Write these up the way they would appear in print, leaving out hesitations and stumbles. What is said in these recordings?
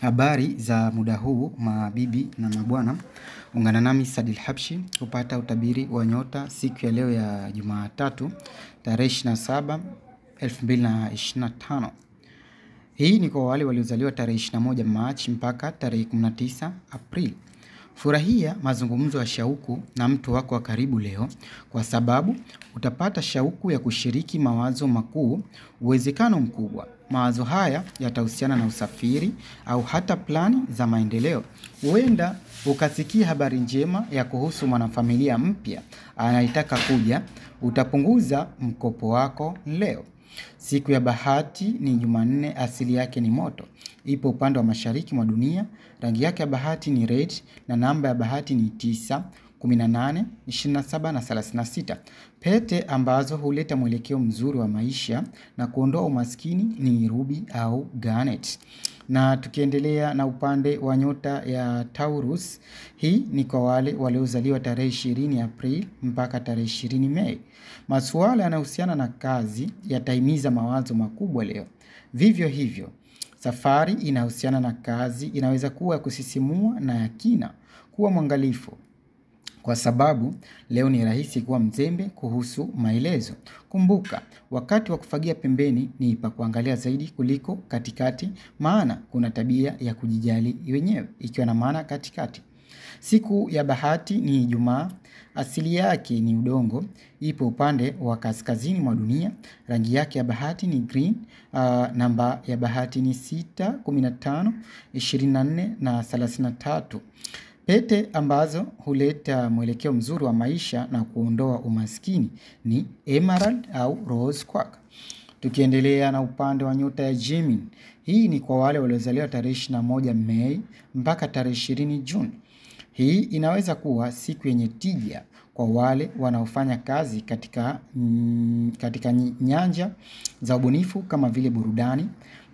Habari za muda huu mabibi na mabwana, ungana nami Sadil Habshi kupata utabiri wa nyota siku ya leo ya Jumatatu tarehe 27 2025. Hii ni kwa wale waliozaliwa tarehe 21 March mpaka tarehe 19 April. Furahia mazungumzo ya shauku na mtu wako wa karibu leo kwa sababu utapata shauku ya kushiriki mawazo makuu. Uwezekano mkubwa mawazo haya yatahusiana na usafiri au hata plani za maendeleo. Huenda ukasikia habari njema ya kuhusu mwanafamilia mpya anayetaka kuja. Utapunguza mkopo wako leo. Siku ya bahati ni Jumanne, asili yake ni moto. Ipo upande wa mashariki mwa dunia. Rangi yake ya bahati ni red na namba ya bahati ni 9, 18, 27 na 36. Pete ambazo huleta mwelekeo mzuri wa maisha na kuondoa umaskini ni ruby au garnet. Na tukiendelea na upande wa nyota ya Taurus, hii ni kwa wale waliozaliwa tarehe 20 April mpaka tarehe 20 Mei. Masuala yanayohusiana na kazi yatahimiza mawazo makubwa leo. Vivyo hivyo, safari inahusiana na kazi inaweza kuwa ya kusisimua na ya kina. Kuwa mwangalifu kwa sababu leo ni rahisi kuwa mzembe kuhusu maelezo. Kumbuka, wakati wa kufagia pembeni ni pa kuangalia zaidi kuliko katikati, maana kuna tabia ya kujijali wenyewe ikiwa na maana katikati. Siku ya bahati ni Ijumaa, asili yake ni udongo, ipo upande wa kaskazini mwa dunia. Rangi yake ya bahati ni green, namba ya bahati ni 6, 15, 24 na 33. Pete ambazo huleta mwelekeo mzuri wa maisha na kuondoa umaskini ni emerald au rose quartz. Tukiendelea na upande wa nyota ya Gemini. Hii ni kwa wale waliozaliwa tarehe 21 Mei mpaka tarehe 20 June. Hii inaweza kuwa siku yenye tija kwa wale wanaofanya kazi katika nyanja za ubunifu kama vile burudani.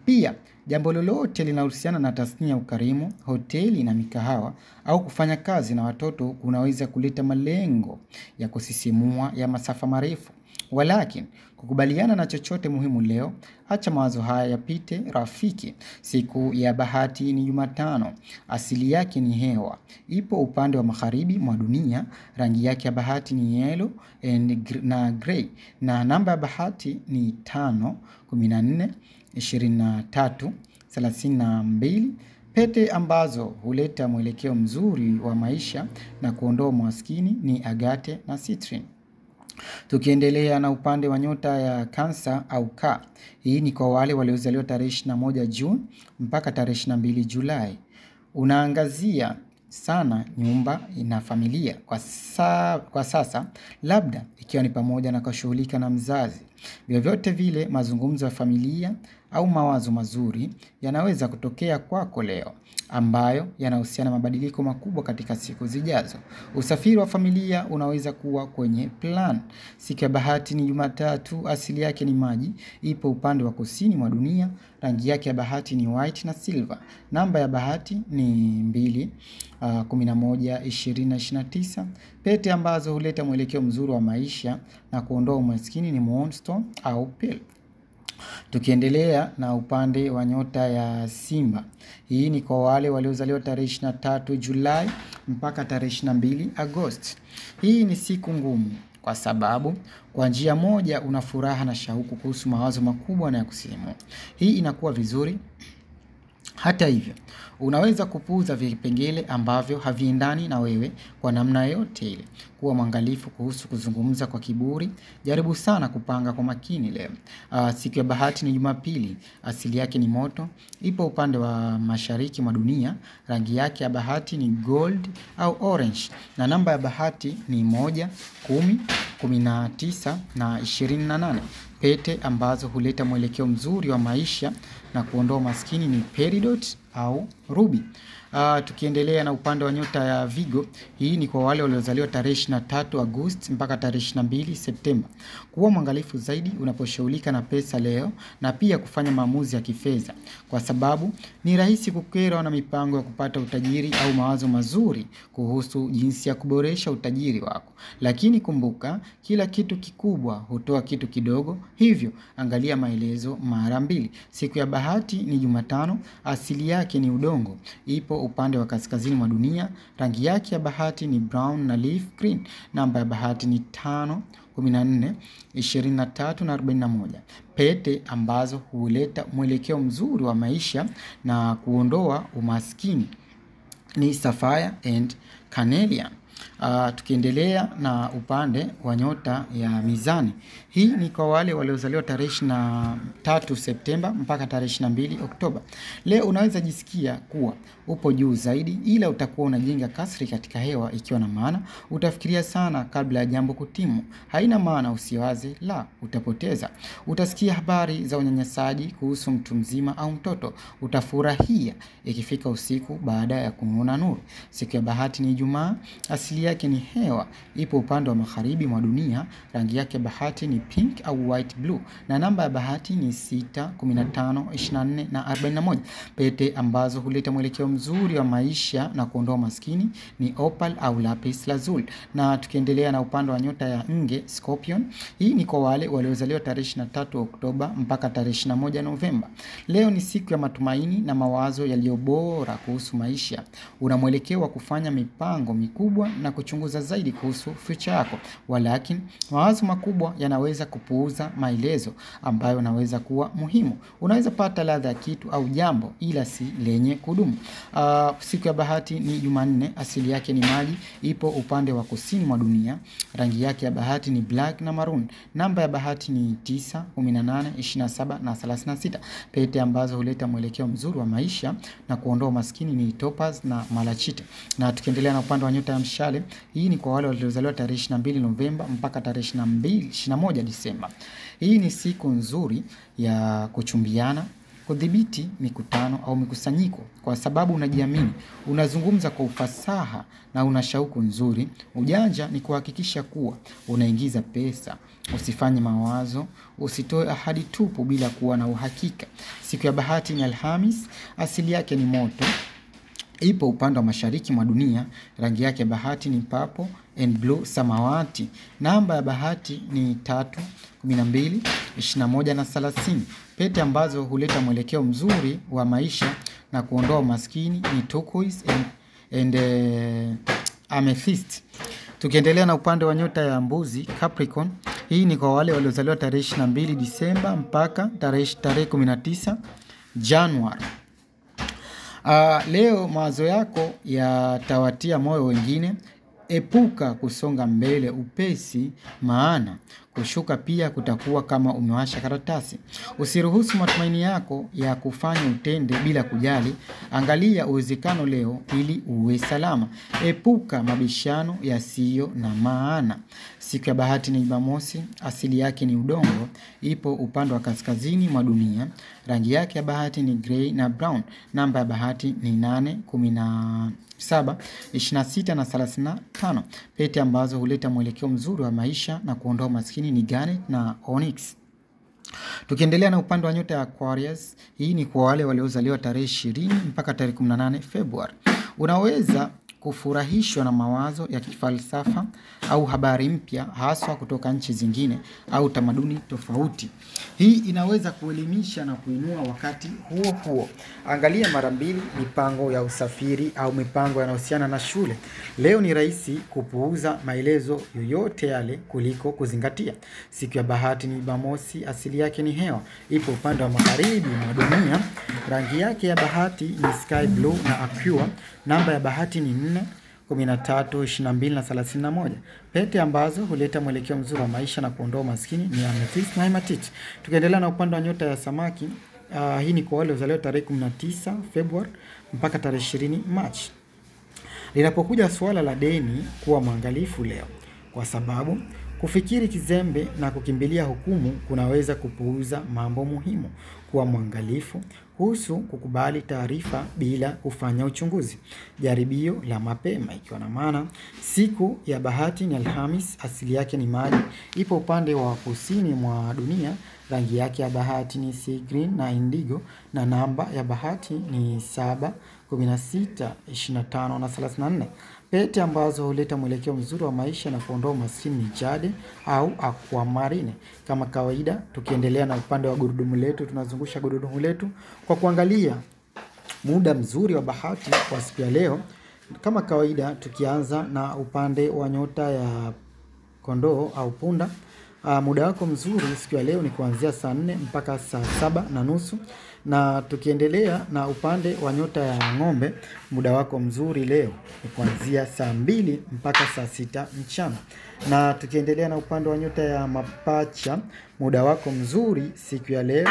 Pia, jambo lolote linahusiana na tasnia ya ukarimu, hoteli na mikahawa au kufanya kazi na watoto kunaweza kuleta malengo ya kusisimua ya masafa marefu. Walakin, kukubaliana na chochote muhimu leo, acha mawazo haya yapite rafiki. Siku ya bahati ni Jumatano, asili yake ni hewa. Ipo upande wa magharibi mwa dunia, rangi yake ya bahati ni yellow na grey. Na namba ya bahati ni 5, 14, 23, 32. Pete ambazo huleta mwelekeo mzuri wa maisha na kuondoa umaskini ni agate na citrine. Tukiendelea na upande wa nyota ya Cancer au Ka. Hii ni kwa wale waliozaliwa tarehe 21 June mpaka tarehe 22 Julai. Unaangazia sana nyumba na familia kwa sasa, labda ikiwa ni pamoja na kushughulika na mzazi. Vyovyote vile mazungumzo ya familia au mawazo mazuri yanaweza kutokea kwako leo, ambayo yanahusiana mabadiliko makubwa katika siku zijazo. Usafiri wa familia unaweza kuwa kwenye plan. Siku ya bahati ni Jumatatu, asili yake ni maji, ipo upande wa kusini mwa dunia. Rangi yake ya bahati ni white na silver. Namba ya bahati ni 2, 11, 20 na 29. Pete ambazo huleta mwelekeo mzuri wa maisha na kuondoa umaskini ni moonstone au pearl. Tukiendelea na upande wa nyota ya Simba. Hii ni kwa wale waliozaliwa tarehe 23 Julai mpaka tarehe 22 Agosti. Hii ni siku ngumu kwa sababu kwa njia moja una furaha na shauku kuhusu mawazo makubwa na ya kusisimua. Hii inakuwa vizuri. Hata hivyo, unaweza kupuuza vipengele ambavyo haviendani na wewe kwa namna yote ile. Kuwa mwangalifu kuhusu kuzungumza kwa kiburi. Jaribu sana kupanga kwa makini leo. Siku ya bahati ni Jumapili, asili yake ni moto. Ipo upande wa mashariki mwa dunia. Rangi yake ya bahati ni gold au orange. Na namba ya bahati ni 1, 10, 19 na 28. Pete ambazo huleta mwelekeo mzuri wa maisha na kuondoa maskini ni peridot au ruby. Tukiendelea na upande wa nyota ya Virgo. Hii ni kwa wale waliozaliwa tarehe 23 Agosti mpaka tarehe 22 Septemba. Kuwa mwangalifu zaidi unaposhughulika na pesa leo na pia kufanya maamuzi ya kifedha, kwa sababu ni rahisi kukerwa na mipango ya kupata utajiri au mawazo mazuri kuhusu jinsi ya kuboresha utajiri wako. Lakini kumbuka, kila kitu kikubwa hutoa kitu kidogo, hivyo angalia maelezo mara mbili. Siku ya bahati bahati ni Jumatano, asili yake ni udongo, ipo upande wa kaskazini mwa dunia. Rangi yake ya bahati ni brown na leaf green. Namba ya bahati ni 5, 14, 23 na 41. Pete ambazo huleta mwelekeo mzuri wa maisha na kuondoa umaskini ni sapphire and carnelian. Tukiendelea na upande wa nyota ya mizani. Hii ni kwa wale waliozaliwa tarehe 23 Septemba mpaka tarehe 22 Oktoba. Leo unaweza jisikia kuwa upo juu zaidi, ila utakuwa unajenga kasri katika hewa, ikiwa na maana utafikiria sana kabla ya jambo kutimu. Haina maana usiwaze, la, utapoteza. Utasikia habari za unyanyasaji kuhusu mtu mzima au mtoto. Utafurahia ikifika usiku baada ya kuona nuru. Siku ya bahati ni Ijumaa, asili yake ni hewa, ipo upande wa magharibi mwa dunia. Rangi yake bahati ni pink au white blue, na namba ya bahati ni 6, 15, 24 na 41. Pete ambazo huleta mwelekeo mzuri wa maisha na kuondoa maskini ni opal au lapis lazuli. Na tukiendelea na upande wa nyota ya Nge, Scorpion. Hii ni kwa wale waliozaliwa tarehe 23 Oktoba mpaka tarehe 21 Novemba. Leo ni siku ya matumaini na mawazo yaliyo bora kuhusu maisha. Una mwelekeo wa kufanya mipango mikubwa na kuchunguza zaidi kuhusu future yako. Walakini mawazo makubwa yanaweza kupuuza maelezo ambayo yanaweza kuwa muhimu. Unaweza pata ladha ya kitu au jambo, ila si lenye kudumu. Siku ya bahati ni Jumanne, asili yake ni maji, ipo upande wa kusini mwa dunia. Rangi yake ya bahati ni black na maroon. Namba ya bahati ni 9, 18, 27 na 36. Pete ambazo huleta mwelekeo mzuri wa maisha na kuondoa maskini ni topaz na malachite. Na tukiendelea na upande wa nyota ya mshale. Hii ni kwa wale waliozaliwa tarehe 22 Novemba mpaka tarehe 21 Disemba. Hii ni siku nzuri ya kuchumbiana, kudhibiti mikutano au mikusanyiko kwa sababu unajiamini, unazungumza kwa ufasaha na una shauku nzuri. Ujanja ni kuhakikisha kuwa unaingiza pesa. Usifanye mawazo, usitoe ahadi tupu bila kuwa na uhakika. Siku ya bahati ni Alhamis, asili yake ni moto, ipo upande wa mashariki mwa dunia. Rangi yake bahati ni purple and blue samawati. Namba ya bahati ni 3, 12, 21 na 30. Pete ambazo huleta mwelekeo mzuri wa maisha na kuondoa umaskini ni turquoise and amethyst. Tukiendelea na upande wa nyota ya mbuzi, Capricorn. Hii ni kwa wale waliozaliwa tarehe 22 Disemba mpaka tarehe 19 Januari. Leo mawazo yako yatawatia moyo wengine. Epuka kusonga mbele upesi, maana kushuka pia kutakuwa kama umewasha karatasi. Usiruhusu matumaini yako ya kufanya utende bila kujali. Angalia uwezekano leo ili uwe salama. Epuka mabishano yasiyo na maana. Siku ya bahati ni Jumamosi, asili yake ni udongo, ipo upande wa kaskazini mwa dunia. Rangi yake ya bahati ni grey na brown. Namba ya bahati ni 8, 17, 26 na 35. Pete ambazo huleta mwelekeo mzuri wa maisha na kuondoa maskini ni garnet na onyx. Tukiendelea na upande wa nyota ya Aquarius. Hii ni kwa wale waliozaliwa tarehe 20 mpaka tarehe 18 Februari. Unaweza kufurahishwa na mawazo ya kifalsafa au habari mpya, haswa kutoka nchi zingine au tamaduni tofauti. Hii inaweza kuelimisha na kuinua wakati huo huo. Angalia mara mbili mipango ya usafiri au mipango yanayohusiana na shule. Leo ni rahisi kupuuza maelezo yoyote yale kuliko kuzingatia. Siku ya bahati ni Jumamosi, asili yake ni hewa, ipo upande wa magharibi mwa dunia. Rangi yake ya bahati ni sky blue na aqua. Namba ya bahati ni 4, 13, 22 na 31. Pete ambazo huleta mwelekeo mzuri wa maisha na kuondoa maskini ni amethyst na hematite. Tukiendelea na upande wa nyota ya samaki. Hii ni kwa wale waliozaliwa tarehe 19 Februari mpaka tarehe 20 Machi. Linapokuja swala la deni, kuwa mwangalifu leo, kwa sababu kufikiri kizembe na kukimbilia hukumu kunaweza kupuuza mambo muhimu. Kuwa mwangalifu kuhusu kukubali taarifa bila kufanya uchunguzi. Jaribio la mapema, ikiwa na maana. Siku ya bahati ni Alhamis, asili yake ni maji, ipo upande wa kusini mwa dunia. Rangi yake ya bahati ni sea green na indigo, na namba ya bahati ni 7, 16, 25 na 34. Pete ambazo huleta mwelekeo mzuri wa maisha na kuondoa umaskini ni jade au aquamarine. Kama kawaida, tukiendelea na upande wa gurudumu letu, tunazungusha gurudumu letu kwa kuangalia muda mzuri wa bahati kwa siku ya leo. Kama kawaida, tukianza na upande wa nyota ya kondoo au punda. Muda wako mzuri siku ya leo ni kuanzia saa 4 mpaka saa 7:30. Na tukiendelea na upande wa nyota ya ng'ombe, muda wako mzuri leo ni kuanzia saa 2 mpaka saa 6 mchana. Na tukiendelea na upande wa nyota ya mapacha, muda wako mzuri siku ya leo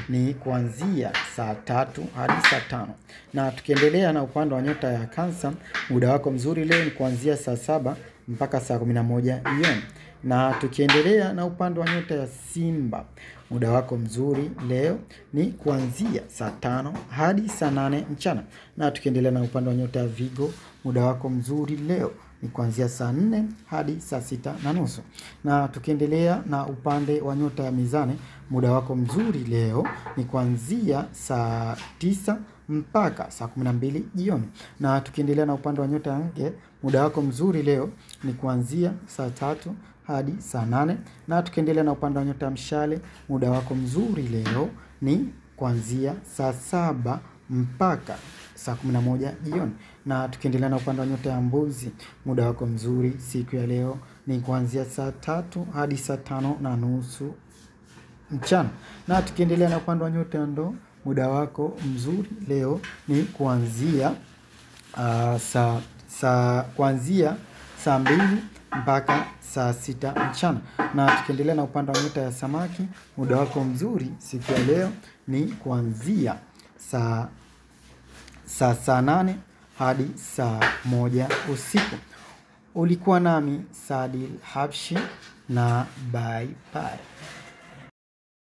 ni kuanzia saa 3 hadi saa 5. Na tukiendelea na upande wa nyota ya Cancer, muda wako mzuri leo ni kuanzia saa 7 mpaka saa 11 jioni. Na tukiendelea na upande wa nyota ya Simba, muda wako mzuri leo ni kuanzia saa 5 hadi saa 8 mchana. Na tukiendelea na upande wa nyota ya Virgo, muda wako mzuri leo ni kuanzia saa 4 hadi saa 6:30. Na tukiendelea na upande wa nyota ya Mizani, muda wako mzuri leo ni kuanzia saa 9 mpaka saa 12 jioni. Na tukiendelea na upande wa nyota ya Nge, muda wako mzuri leo ni kuanzia saa 3 hadi saa 8. Na tukiendelea na upande wa nyota ya Mshale, muda wako mzuri leo ni kuanzia saa 7 mpaka saa 11 jioni. Na tukiendelea na upande wa nyota ya Mbuzi, muda wako mzuri siku ya leo ni kuanzia saa 3 hadi saa 5:30 mchana. Na tukiendelea na upande wa nyota ya Ndoo, muda wako mzuri leo ni kuanzia saa 2 mpaka saa 6 mchana. Na tukiendelea na upande wa nyota ya Samaki, muda wako mzuri siku ya leo ni kuanzia saa 8 hadi saa 1 usiku. Ulikuwa nami Saadil Habshi na bye bye.